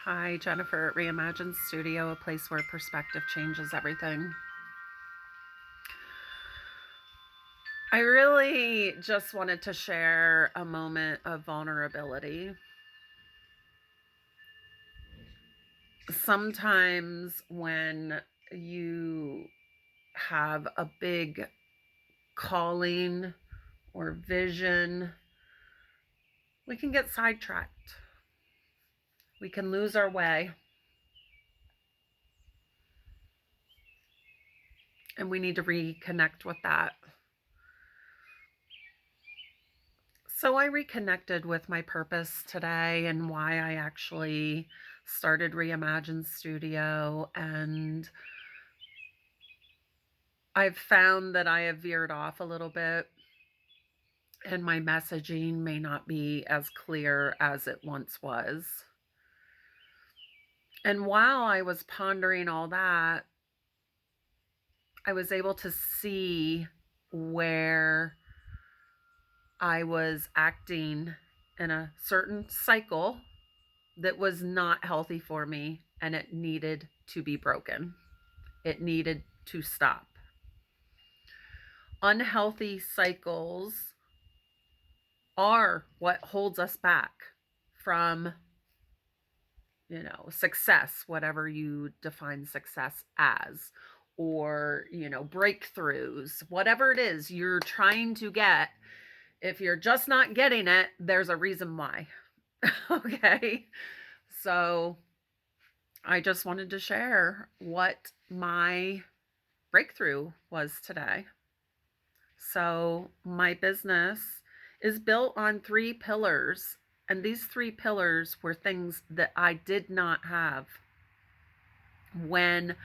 Hi, Jennifer at Reimagine Studio, a place where perspective changes everything. I really just wanted to share a moment of vulnerability. Sometimes when you have a big calling or vision, we can get sidetracked. We can lose our way. And we need to reconnect with that. So I reconnected with my purpose today and why I actually started Reimagine Studio. And I've found that I have veered off a little bit and my messaging may not be as clear as it once was. And while I was pondering all that, I was able to see where I was acting in a certain cycle that was not healthy for me, and it needed to be broken. It needed to stop. Unhealthy cycles are what holds us back from, success, whatever you define success as, or, breakthroughs, whatever it is you're trying to get. If you're just not getting it, there's a reason why. Okay. So I just wanted to share what my breakthrough was today. So, my business is built on three pillars, and these three pillars were things that I did not have when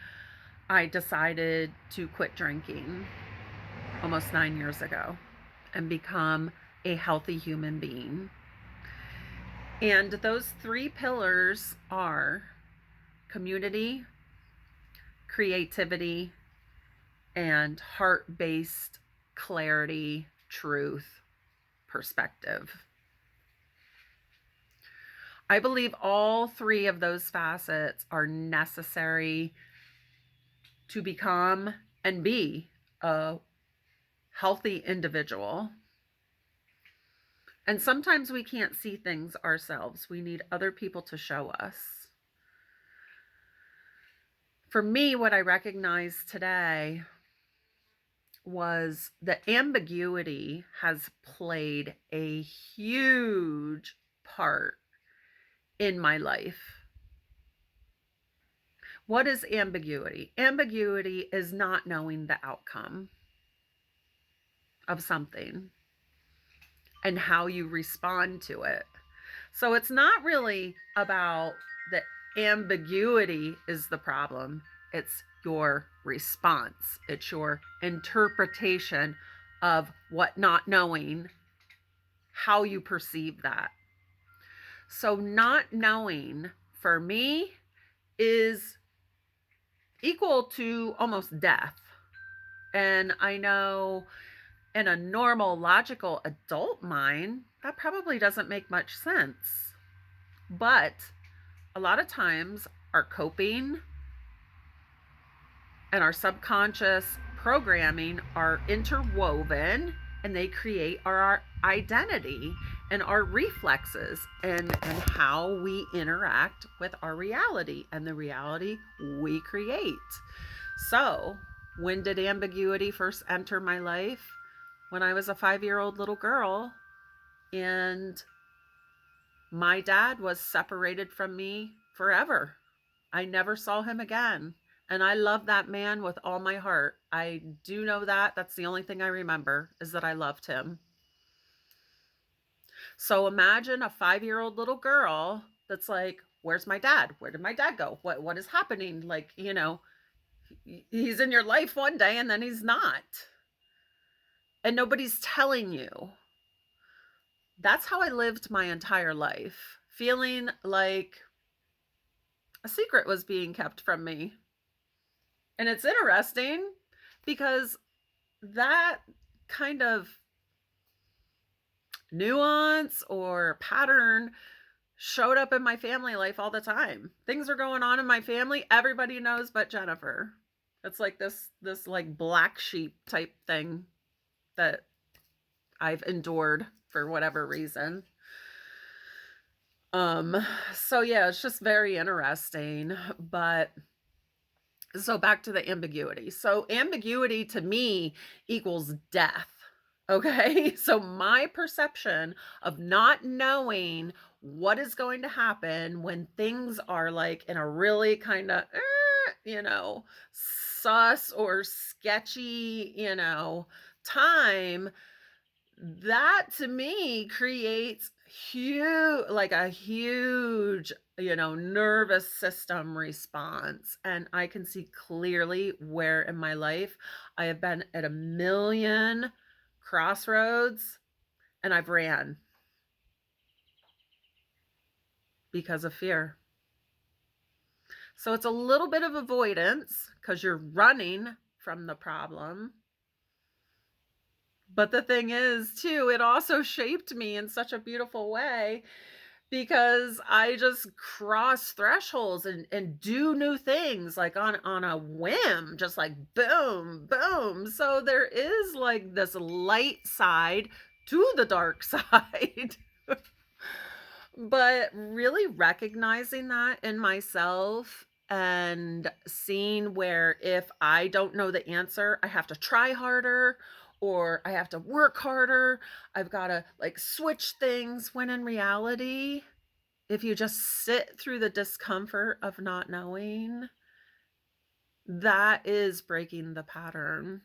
I decided to quit drinking almost 9 years ago and become a healthy human being. And those three pillars are community, creativity, and heart-based clarity, truth, perspective. I believe all three of those facets are necessary to become and be a healthy individual. And sometimes we can't see things ourselves. We need other people to show us. For me, what I recognized today was that ambiguity has played a huge part in my life. What is ambiguity? Ambiguity is not knowing the outcome of something and how you respond to it. So it's not really about the ambiguity is the problem. It's your response. It's your interpretation of what not knowing, how you perceive that. So not knowing for me is equal to almost death. And I know in a normal, logical adult mind, that probably doesn't make much sense. But a lot of times, our coping and our subconscious programming are interwoven and they create our identity and our reflexes and how we interact with our reality and the reality we create. So, when did ambiguity first enter my life? When I was a 5-year-old little girl and my dad was separated from me forever. I never saw him again. And I love that man with all my heart. I do know that. That's the only thing I remember is that I loved him. So imagine a 5-year-old little girl that's like, where's my dad? Where did my dad go? What is happening? Like, he's in your life one day and then he's not. And nobody's telling you. That's how I lived my entire life, feeling like a secret was being kept from me. And it's interesting because that kind of nuance or pattern showed up in my family life all the time. Things are going on in my family, everybody knows but Jennifer. It's like this like black sheep type thing that I've endured for whatever reason. Um so yeah, it's just very interesting, but so back to the ambiguity. So ambiguity to me equals death. Okay? So my perception of not knowing what is going to happen when things are like in a really kind of sus or sketchy, time, that to me creates a huge, nervous system response. And I can see clearly where in my life I have been at a million crossroads and I've ran because of fear. So it's a little bit of avoidance because you're running from the problem. But the thing is, too, it also shaped me in such a beautiful way because I just cross thresholds and do new things like on a whim, just like boom, boom. So there is like this light side to the dark side. But really recognizing that in myself and seeing where if I don't know the answer, I have to try harder or I have to work harder. I've got to like switch things when in reality, if you just sit through the discomfort of not knowing, that is breaking the pattern.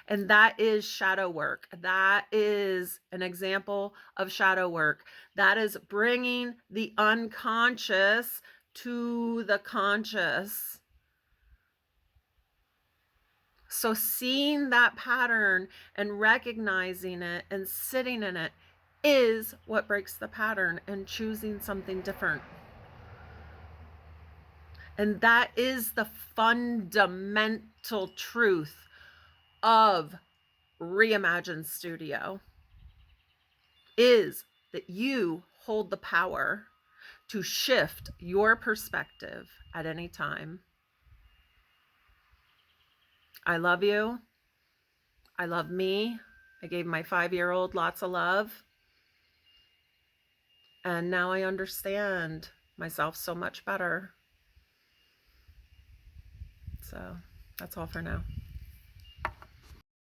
And that is shadow work. That is an example of shadow work. That is bringing the unconscious to the conscious. So seeing that pattern and recognizing it and sitting in it is what breaks the pattern and choosing something different. And that is the fundamental truth of Reimagine Studio, is that you hold the power to shift your perspective at any time. I love you. I love me. I gave my 5-year-old lots of love. And now I understand myself so much better. So that's all for now.